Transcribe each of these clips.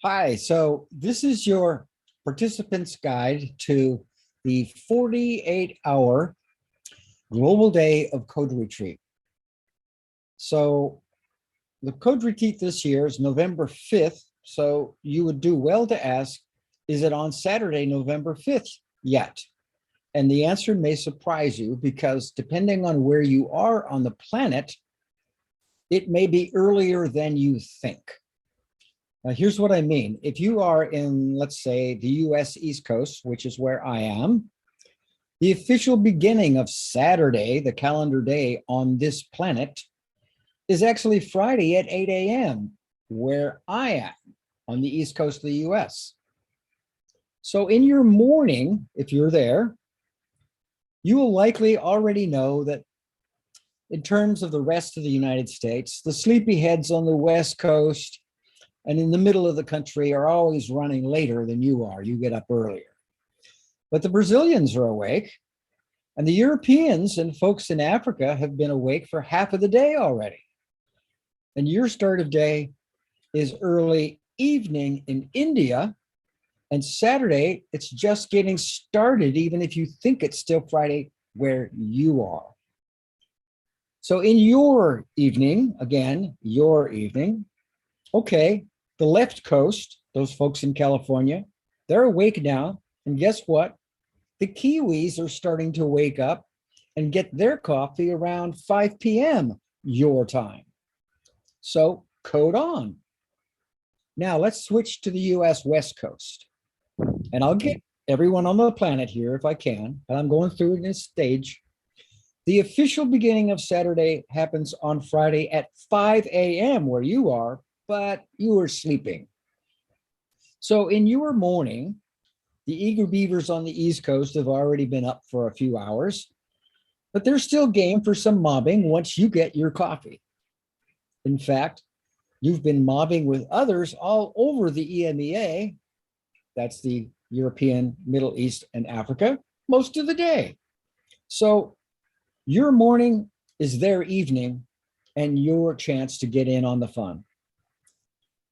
Hi, so this is your participant's guide to the 48-hour global day of code retreat. So the code retreat this year is November 5th. So you would do well to ask, is it on Saturday, November 5th yet? And the answer may surprise you because depending on where you are on the planet, it may be earlier than you think. Now, here's what I mean. If you are in, let's say, the US East Coast, which is where I am, the official beginning of Saturday, the calendar day on this planet, is actually Friday at 8 a.m., where I am on the East Coast of the US. So in your morning, if you're there, you will likely already know that in terms of the rest of the United States, the sleepyheads on the West Coast and in the middle of the country are always running later than you are. You get up earlier. But the Brazilians are awake, and the Europeans and folks in Africa have been awake for half of the day already. And your start of day is early evening in India, and Saturday, it's just getting started, even if you think it's still Friday where you are. So in your evening, again, your evening, okay, the left coast, those folks in California, they're awake now. And guess what? The Kiwis are starting to wake up and get their coffee around 5 p.m. your time. So code on. Now let's switch to the US West Coast. And I'll get everyone on the planet here if I can, but I'm going through this stage. The official beginning of Saturday happens on Friday at 5 a.m. where you are, but you are sleeping. So in your morning, the eager beavers on the East Coast have already been up for a few hours, but they're still game for some mobbing once you get your coffee. In fact, you've been mobbing with others all over the EMEA, that's the European, Middle East, and Africa, most of the day. So your morning is their evening and your chance to get in on the fun.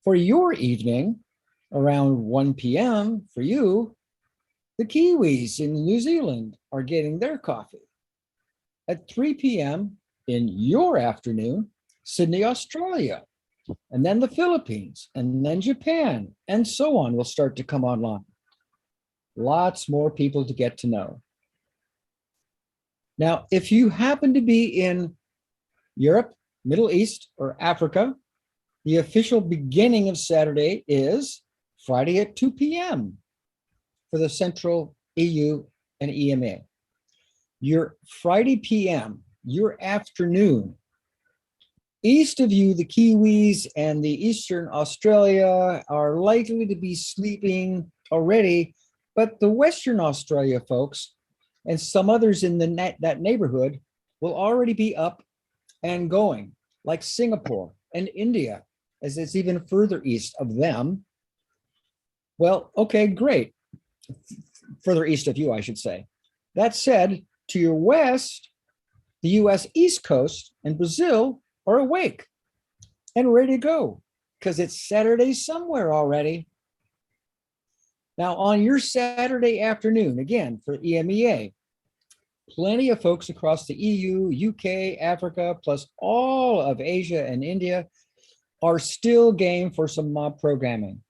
For your evening, around 1 p.m. for you, the Kiwis in New Zealand are getting their coffee. At 3 p.m. in your afternoon, Sydney, Australia, and then the Philippines, and then Japan, and so on will start to come online. Lots more people to get to know. Now, if you happen to be in Europe, Middle East, or Africa, the official beginning of Saturday is Friday at 2 p.m. for the Central EU and EMA. Your Friday p.m., your afternoon, east of you, the Kiwis and the Eastern Australia are likely to be sleeping already, but the Western Australia folks and some others in that neighborhood will already be up and going, like Singapore and India, as it's even further east of them. Well, okay, great. Further east of you, I should say. That said, to your west, the US East Coast and Brazil are awake and ready to go because it's Saturday somewhere already. Now, on your Saturday afternoon, again, for EMEA, plenty of folks across the EU, UK, Africa, plus all of Asia and India are still game for some mob programming,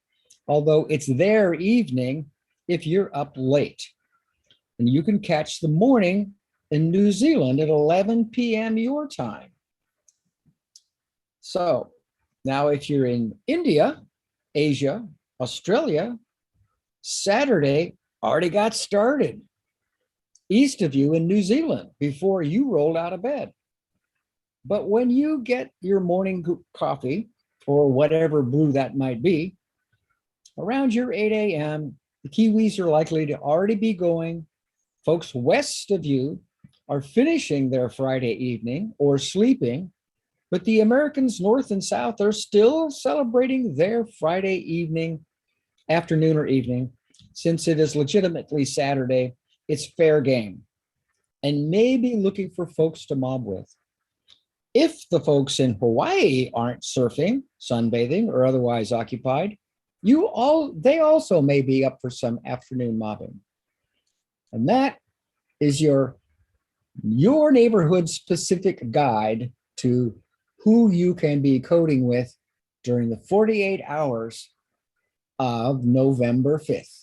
although it's their evening if you're up late. And you can catch the morning in New Zealand at 11 p.m. your time. So now if you're in India, Asia, Australia, Saturday already got started east of you in New Zealand before you rolled out of bed. But when you get your morning coffee or whatever brew that might be, around your 8 a.m., the Kiwis are likely to already be going. Folks west of you are finishing their Friday evening or sleeping, but the Americans north and south are still celebrating their Friday evening, afternoon or evening. Since it is legitimately Saturday, it's fair game and maybe looking for folks to mob with. If the folks in Hawaii aren't surfing, sunbathing, or otherwise occupied, they also may be up for some afternoon mobbing. And that is your neighborhood specific guide to who you can be coding with during the 48 hours of November 5th.